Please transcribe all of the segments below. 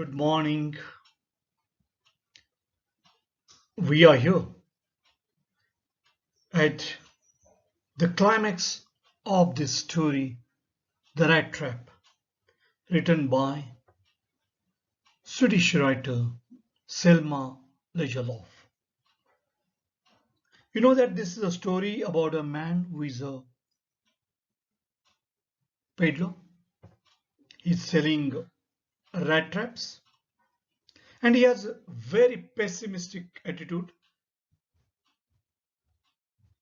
Good morning. We are here at the climax of this story, The Rattrap, written by Swedish writer Selma Lagerlöf. You know that this is a story about a man who is a peddler. He's selling rat traps and he has a very pessimistic attitude.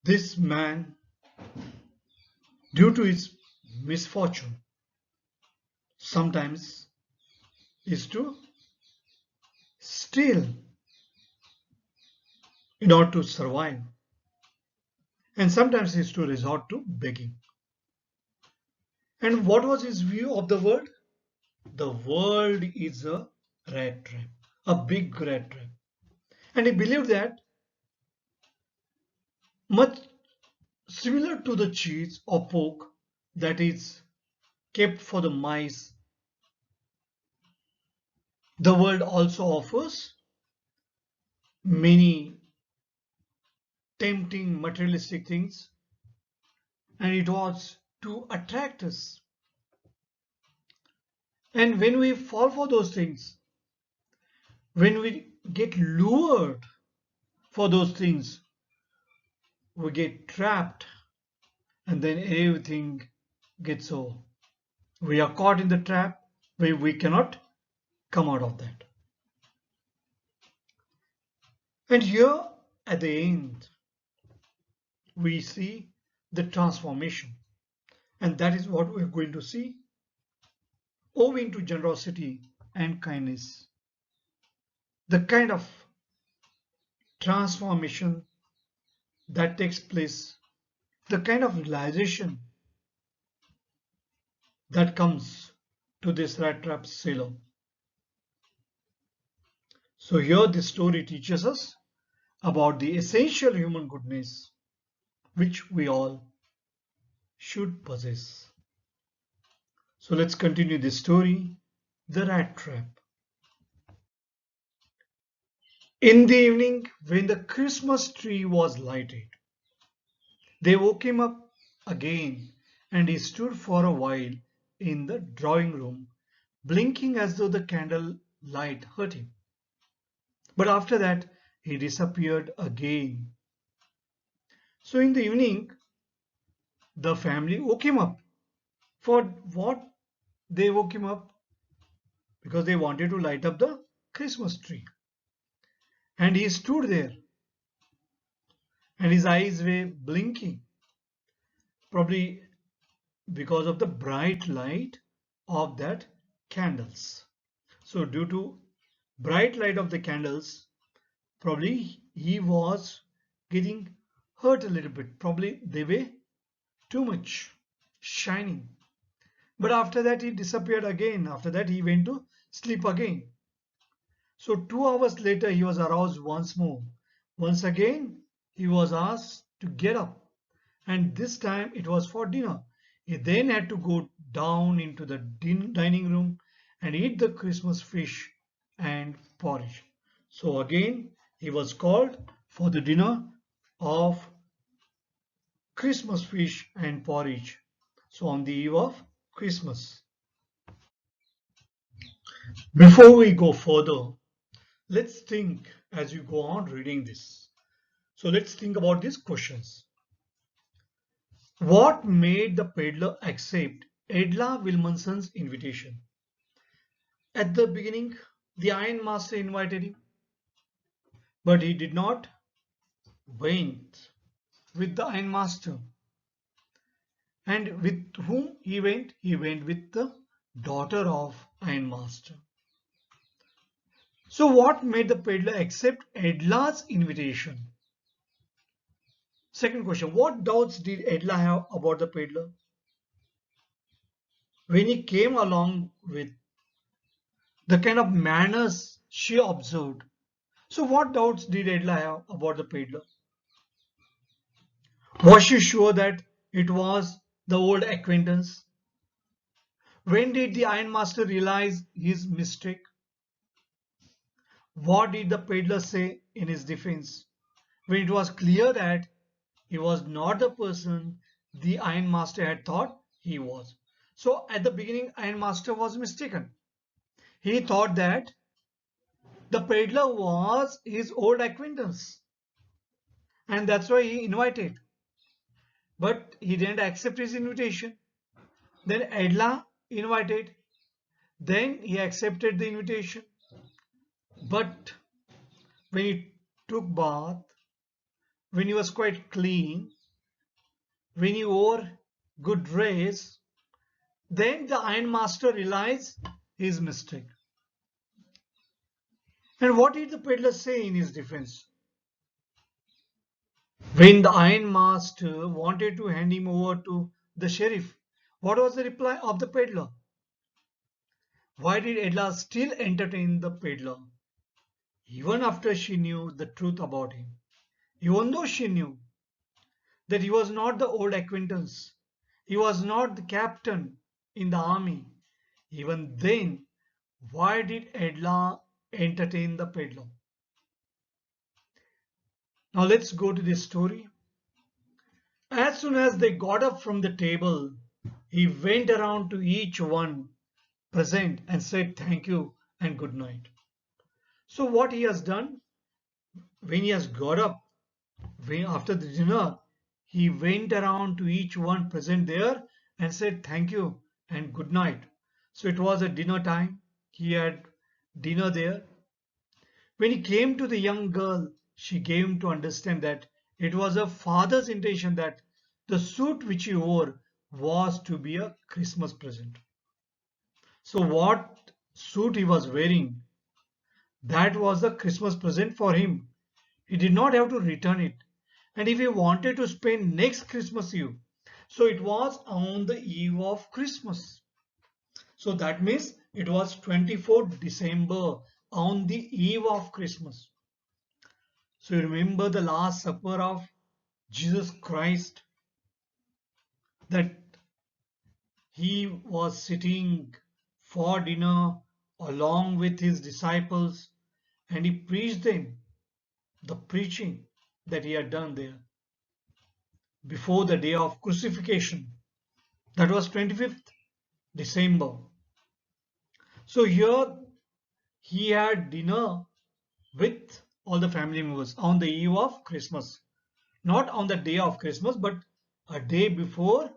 This man, due to his misfortune, sometimes is to steal in order to survive, and sometimes is to resort to begging. And what was his view of the world? The world is a rat trap, a big rat trap. And he believed that much similar to the cheese or pork that is kept for the mice, the world also offers many tempting materialistic things, and it was to attract us. And when we fall for those things, when we get lured for those things, we get trapped, and then everything gets over. We are caught in the trap where we cannot come out of that. And here at the end, we see the transformation. And that is what we're going to see owing to generosity and kindness. The kind of transformation that takes place, the kind of realization that comes to this rat trap sailor. So here this story teaches us about the essential human goodness which we all should possess. So let's continue this story, The Rat Trap. In the evening, when the Christmas tree was lighted, they woke him up again, and he stood for a while in the drawing room, blinking as though the candle light hurt him. But after that, he disappeared again. So in the evening, the family woke him up. For what they woke him up? Because they wanted to light up the Christmas tree. And he stood there, and his eyes were blinking, probably because of the bright light of that candles. So due to bright light of the candles, probably he was getting hurt a little bit. Probably they were too much shining. But after that he disappeared again. After that he went to sleep again. So 2 hours later he was aroused once more. Once again he was asked to get up, and this time it was for dinner. He then had to go down into the dining room and eat the Christmas fish and porridge. So again he was called for the dinner of Christmas fish and porridge. So on the eve of Christmas. Before we go further, let's think as you go on reading this. So let's think about these questions. What made the peddler accept Edla Wilmanson's invitation? At the beginning, the ironmaster invited him, but he did not went with the ironmaster. And with whom he went? He went with the daughter of ironmaster. So what made the peddler accept Edla's invitation? Second question, what doubts did Edla have about the peddler? When he came along with the kind of manners she observed. So what doubts did Edla have about the peddler? Was she sure that it was the old acquaintance? When did the ironmaster realize his mistake? What did the peddler say in his defense when it was clear that he was not the person the ironmaster had thought he was? So at the beginning, ironmaster was mistaken. He thought that the peddler was his old acquaintance, and that's why he invited. But he didn't accept his invitation. Then Edla invited. Then he accepted the invitation. But when he took bath, when he was quite clean, when he wore good dress, then the ironmaster realized his mistake. And what did the peddler say in his defense? When the ironmaster wanted to hand him over to the sheriff, what was the reply of the peddler? Why did Edla still entertain the peddler, even after she knew the truth about him? Even though she knew that he was not the old acquaintance, he was not the captain in the army, even then, why did Edla entertain the peddler? Now let's go to this story. As soon as they got up from the table, he went around to each one present and said thank you and good night. So what he has done, when he has got up after the dinner, he went around to each one present there and said thank you and good night. So it was a dinner time. He had dinner there. When he came to the young girl, she gave him to understand that it was her father's intention that the suit which he wore was to be a Christmas present. So what suit he was wearing, that was the Christmas present for him. He did not have to return it. And if he wanted to spend next Christmas Eve, so it was on the eve of Christmas. So that means it was 24th December on the eve of Christmas. So you remember the Last Supper of Jesus Christ, that he was sitting for dinner along with his disciples and he preached them the preaching that he had done there before the day of crucifixion. That was 25th December. So here he had dinner with all the family members on the eve of Christmas. Not on the day of Christmas, but a day before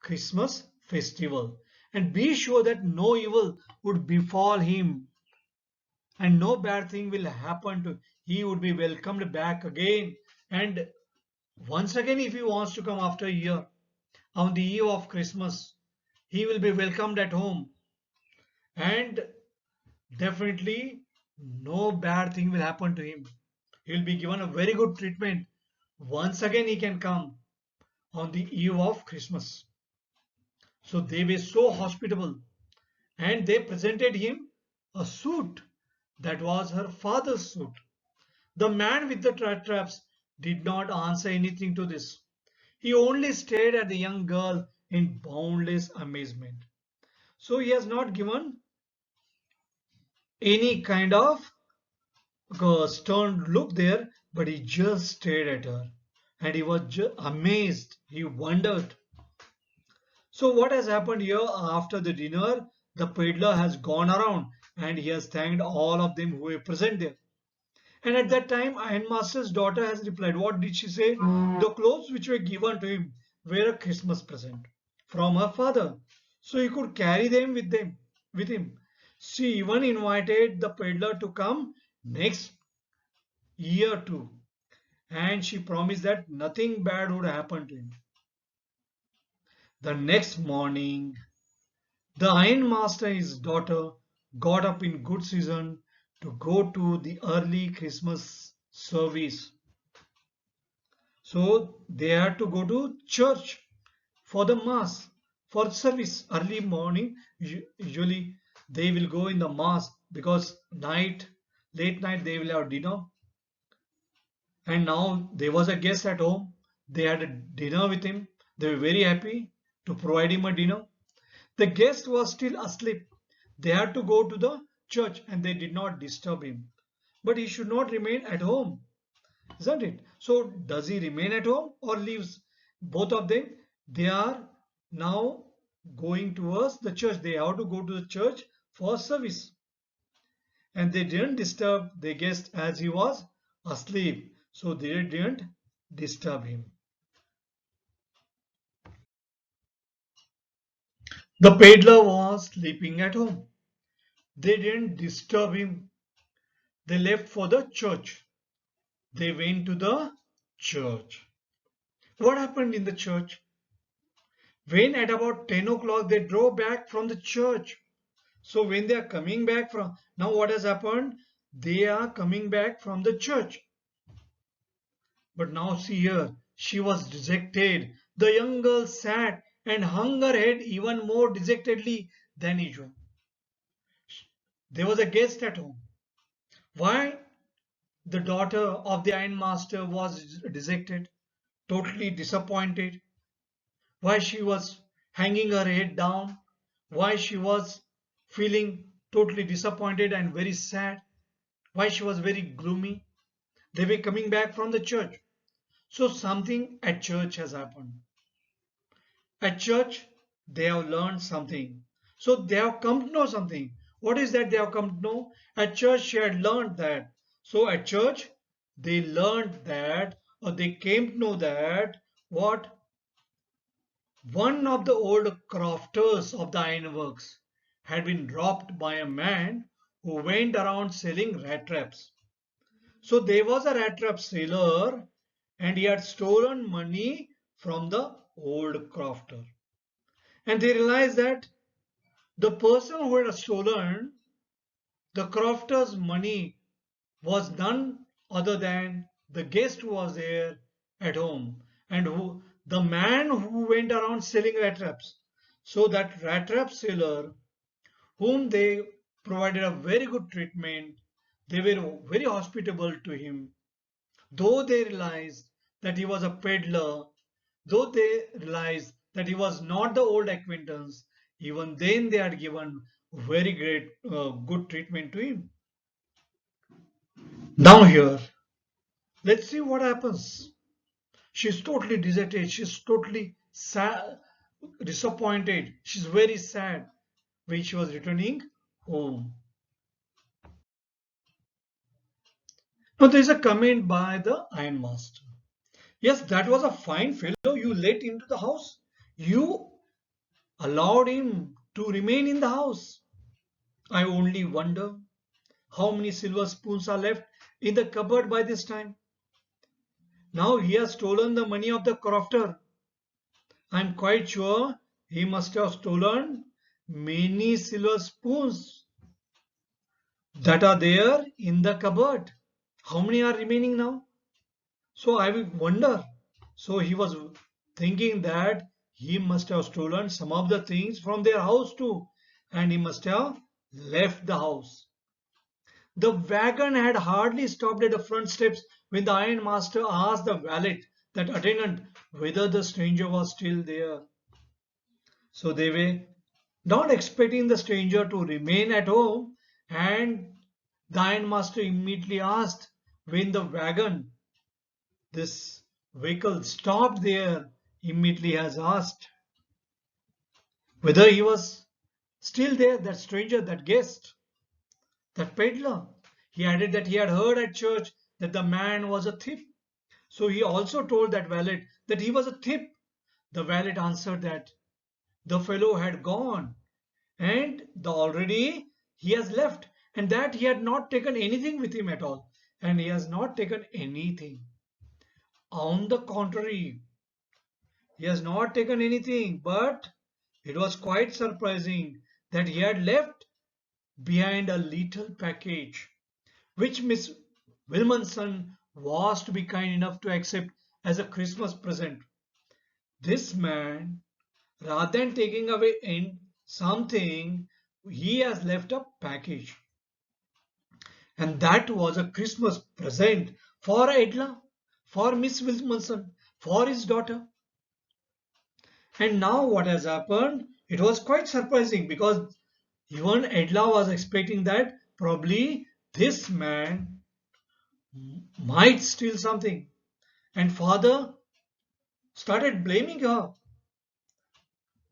Christmas festival. And be sure that no evil would befall him and no bad thing will happen to him. He would be welcomed back again. And once again, if he wants to come after a year on the eve of Christmas, he will be welcomed at home. And definitely no bad thing will happen to him. He will be given a very good treatment. Once again, he can come on the eve of Christmas. So they were so hospitable and they presented him a suit that was her father's suit. The man with the traps did not answer anything to this. He only stared at the young girl in boundless amazement. So he has not given any kind of stern look there, but he just stared at her and he was just amazed. He wondered. So what has happened here after the dinner? The peddler has gone around and he has thanked all of them who were present there. And at that time, Ironmaster's daughter has replied. What did she say? The clothes which were given to him were a Christmas present from her father. So he could carry them with him. She even invited the peddler to come next year too. And she promised that nothing bad would happen to him. The next morning, the ironmaster and his daughter got up in good season to go to the early Christmas service. So they had to go to church for the mass, for service early morning. Usually they will go in the mass because late night they will have dinner. And now there was a guest at home. They had a dinner with him. They were very happy to provide him a dinner. The guest was still asleep. They had to go to the church and they did not disturb him. but he should not remain at home, isn't it? So does he remain at home or leaves? Both of them, they are now going towards the church. They have to go to the church for service. And they didn't disturb their guest as he was asleep. So they didn't disturb him. The peddler was sleeping at home. They didn't disturb him. They left for the church. They went to the church. What happened in the church? When at about 10 o'clock they drove back from the church. So when they are coming back from, now what has happened? They are coming back from the church. But now see here, she was dejected. The young girl sat and hung her head even more dejectedly than usual. There was a guest at home. Why? The daughter of the ironmaster was dejected, totally disappointed. Why she was hanging her head down? Why she was feeling totally disappointed and very sad? Why she was very gloomy? They were coming back from the church. So something at church has happened. At church, they have learned something. So they have come to know something. What is that they have come to know? At church, she had learned that. So at church, they learned that, or they came to know that, what? One of the old crofters of the ironworks had been robbed by a man who went around selling rat traps. So there was a rat trap seller and he had stolen money from the old crofter. And they realized that the person who had stolen the crofter's money was none other than the guest who was there at home and who the man who went around selling rat traps. So that rat trap seller, whom they provided a very good treatment, they were very hospitable to him. Though they realized that he was a peddler, though they realized that he was not the old acquaintance, even then they had given very great good treatment to him. Now here, let's see what happens. She's totally deserted. She's totally sad, disappointed. She's very sad when she was returning home. Now there is a comment by the ironmaster. Yes, that was a fine fellow you let into the house. You allowed him to remain in the house. I only wonder how many silver spoons are left in the cupboard by this time. Now he has stolen the money of the crofter. I'm quite sure he must have stolen many silver spoons that are there in the cupboard. How many are remaining now? So I will wonder. So he was thinking that he must have stolen some of the things from their house too, and he must have left the house. The wagon had hardly stopped at the front steps when the ironmaster asked the valet, that attendant, whether the stranger was still there. So they were not expecting the stranger to remain at home, and the ironmaster immediately asked when the wagon, this vehicle, stopped there, immediately has asked whether he was still there, that stranger, that guest, that peddler. He added that he had heard at church that the man was a thief. So he also told that valet that he was a thief. The valet answered that the fellow had gone and the already he has left and that he had not taken anything with him at all. And he has not taken anything. On the contrary, he has not taken anything, but it was quite surprising that he had left behind a little package which Miss Wilmanson was to be kind enough to accept as a Christmas present. This man, rather than taking away in something, he has left a package. And that was a Christmas present for Edla, for Miss Wilmanson, for his daughter. And now what has happened? It was quite surprising because even Edla was expecting that probably this man might steal something. And father started blaming her.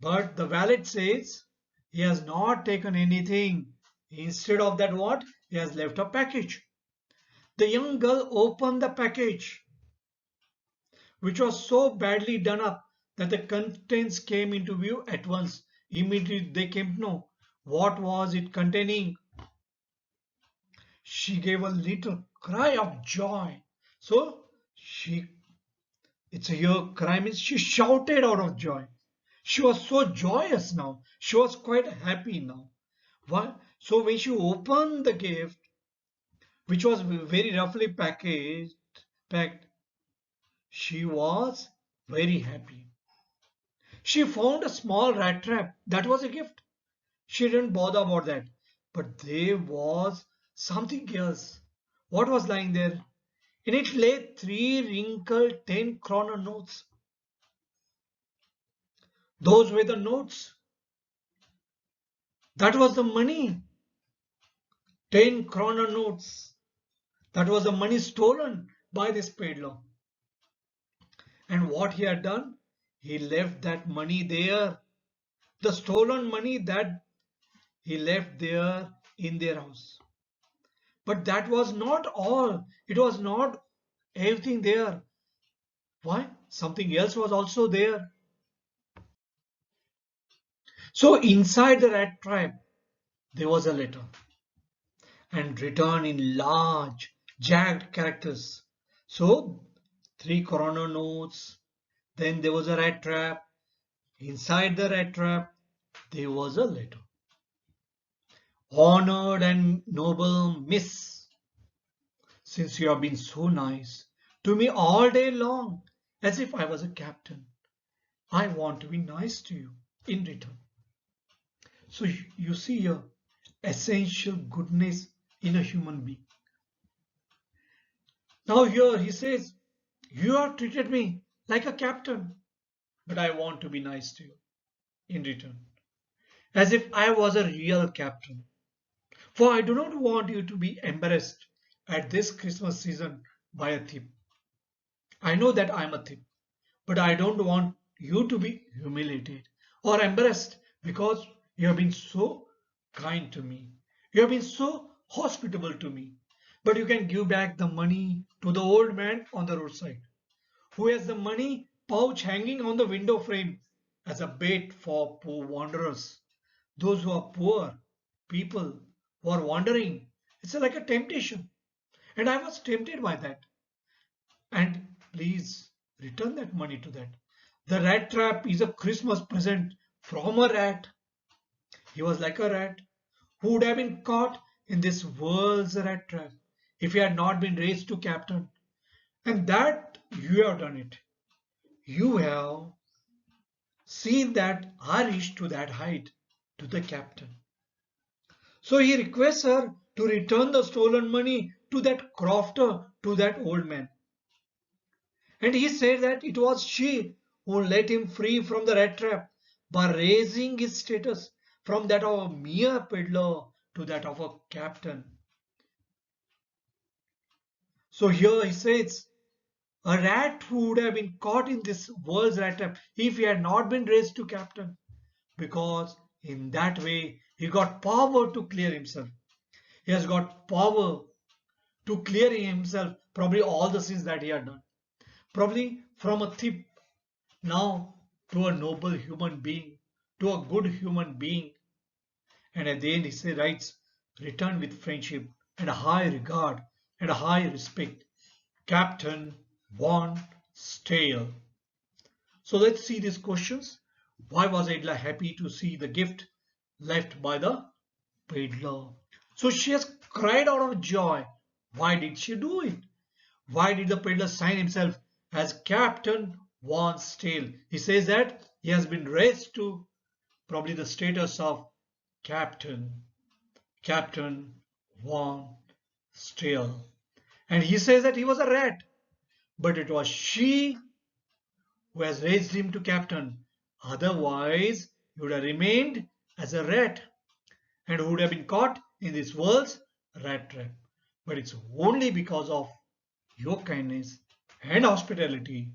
But the valet says he has not taken anything. Instead of that, what? He has left a package. The young girl opened the package, which was so badly done up that the contents came into view at once. Immediately they came to know what was it containing. She gave a little cry of joy. So she, it's a here cry means she shouted out of joy. She was so joyous now. She was quite happy now. Why? So when she opened the gift, which was very roughly packed, she was very happy. She found a small rat trap. That was a gift. She didn't bother about that. But there was something else. What was lying there? In it lay three wrinkled 10 kroner notes. Those were the notes. That was the money. 10 kroner notes. That was the money stolen by this peddler. And what he had done? He left that money there. The stolen money that he left there in their house. But that was not all. It was not everything there. Why? Something else was also there. So inside the rat trap, there was a letter and written in large, jagged characters. So 3 kroner notes. Then there was a rat trap. Inside the rat trap, there was a letter. Honored and noble Miss, since you have been so nice to me all day long, as if I was a captain, I want to be nice to you in return. So you see here, essential goodness in a human being. Now here he says, you have treated me like a captain, but I want to be nice to you in return, as if I was a real captain. For I do not want you to be embarrassed at this Christmas season by a thief. I know that I am a thief, but I don't want you to be humiliated or embarrassed because you have been so kind to me. You have been so hospitable to me. But you can give back the money to the old man on the roadside who has the money pouch hanging on the window frame as a bait for poor wanderers. Those who are poor people who are wandering. It's like a temptation. And I was tempted by that. And please return that money to that. The rat trap is a Christmas present from a rat. He was like a rat who would have been caught in this world's rat trap if he had not been raised to captain. And that you have done it. You have seen that I reached to that height, to the captain. So he requests her to return the stolen money to that crofter, to that old man. And he said that it was she who let him free from the rat trap by raising his status from that of a mere peddler to that of a captain. So here he says, a rat who would have been caught in this world's rat trap if he had not been raised to captain, because in that way he got power to clear himself. He has got power to clear himself, probably all the sins that he had done. Probably from a thief now to a noble human being, to a good human being. And at the end he writes, return with friendship and a high regard and a high respect. Captain Von Stale. So let's see these questions. Why was Edla happy to see the gift left by the peddler? So she has cried out of joy. Why did she do it? Why did the peddler sign himself as Captain Von Stale? He says that he has been raised to probably the status of Captain, Captain Von Stale. And he says that he was a rat, but it was she who has raised him to captain. Otherwise, he would have remained as a rat and would have been caught in this world's rat trap. But it's only because of your kindness and hospitality,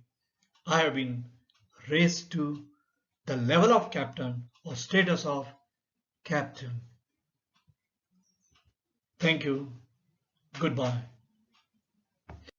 I have been raised to the level of captain or status of captain. Thank you. Goodbye.